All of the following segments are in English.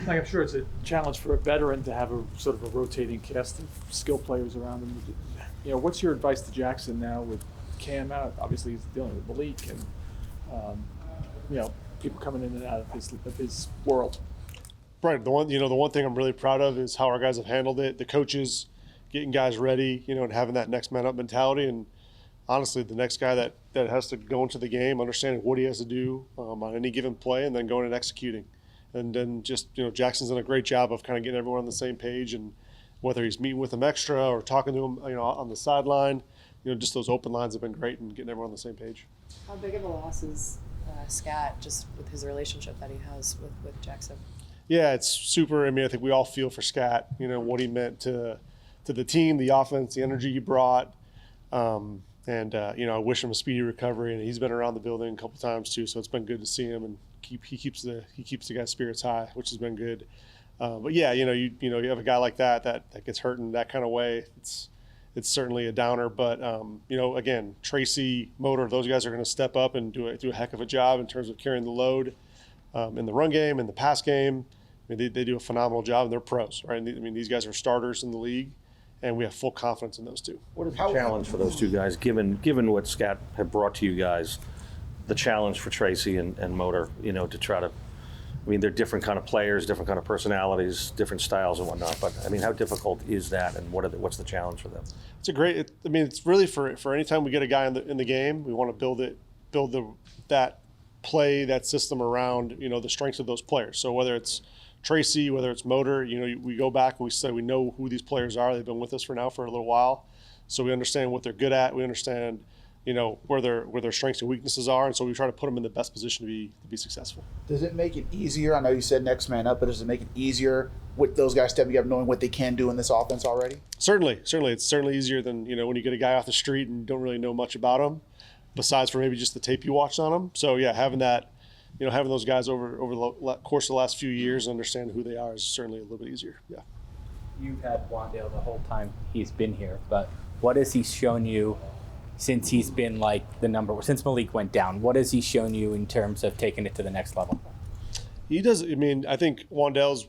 Like, I'm sure it's a challenge for a veteran to have a sort of a rotating cast of skill players around him. What's your advice to Jackson now with Cam out? Obviously, he's dealing with Malik and people coming in and out of his world. Right. The one thing I'm really proud of is how our guys have handled it. The coaches getting guys ready, and having that next man up mentality. And honestly, the next guy that has to go into the game, understanding what he has to do on any given play, and then going and executing. And then just, Jackson's done a great job of kind of getting everyone on the same page. And whether he's meeting with them extra or talking to them, on the sideline, just those open lines have been great and getting everyone on the same page. How big of a loss is Skatt, just with his relationship that he has with Jackson? Yeah, it's super. I think we all feel for Skatt, what he meant to the team, the offense, the energy he brought. I wish him a speedy recovery, and he's been around the building a couple times too, so it's been good to see him, and he keeps the guy's spirits high, which has been good. But yeah, you have a guy like that gets hurt in that kind of way. It's certainly a downer, but again, Tracy, Motor, those guys are going to step up and do a heck of a job in terms of carrying the load in the run game, in the pass game. They do a phenomenal job, and they're pros, right? These guys are starters in the league, and we have full confidence in those two. What is the challenge for those two guys, given what Skatt had brought to you guys? The challenge for Tracy and Motor, to try to. They're different kind of players, different kind of personalities, different styles and whatnot. But how difficult is that, and what's the challenge for them? It's really for any time we get a guy in the game, we want to build that play, that system around the strengths of those players. So whether it's Tracy, whether it's Motor, we go back and we say we know who these players are. They've been with us for a little while, so we understand what they're good at. We understand where their strengths and weaknesses are, and so we try to put them in the best position to be successful. Does it make it easier? I know you said next man up, but does it make it easier with those guys stepping up, knowing what they can do in this offense already? Certainly, it's certainly easier than when you get a guy off the street and don't really know much about him, besides for maybe just the tape you watched on him. So yeah, having that, having those guys over the course of the last few years and understand who they are is certainly a little bit easier. Yeah. You've had Wandale the whole time he's been here, but what has he shown you since he's been since Malik went down? What has he shown you in terms of taking it to the next level? He does. I think Wandale's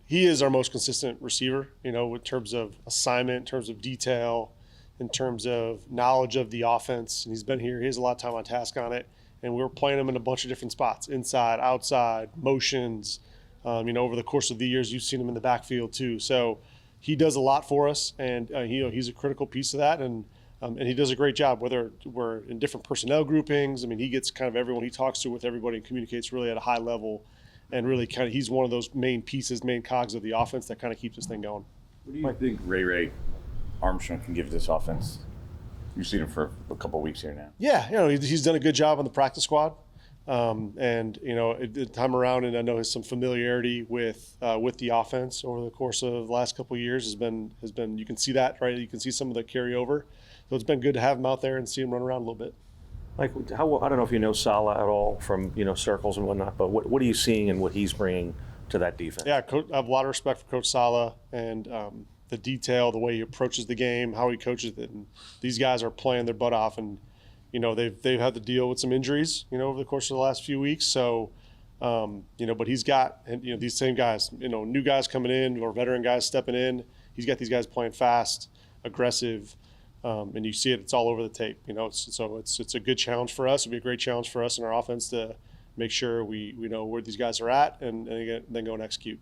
he is our most consistent receiver, in terms of assignment, in terms of detail, in terms of knowledge of the offense. And he's been here. He has a lot of time on task on it. And we're playing him in a bunch of different spots, inside, outside, motions. Over the course of the years, you've seen him in the backfield too. So he does a lot for us, and he's a critical piece of that. And he does a great job, whether we're in different personnel groupings. He gets kind of everyone he talks to with everybody and communicates really at a high level. And really he's one of those main pieces, main cogs of the offense that kind of keeps this thing going. What do you think Ray Armstrong can give this offense? You've seen him for a couple of weeks here now. Yeah, he's done a good job on the practice squad. The time around, and I know some familiarity with the offense over the course of the last couple of years has been you can see that, right? You can see some of the carryover. So it's been good to have him out there and see him run around a little bit. Like, I don't know if you know Saleh at all from circles and whatnot, but what are you seeing and what he's bringing to that defense? Yeah, I have a lot of respect for Coach Saleh and the detail, the way he approaches the game, how he coaches it. And these guys are playing their butt off, and they've had to deal with some injuries over the course of the last few weeks. So but he's got these same guys, new guys coming in or veteran guys stepping in. He's got these guys playing fast, aggressive. And you see it's all over the tape, so it's a good challenge for us. It'll be a great challenge for us in our offense to make sure we know where these guys are at and then go and execute.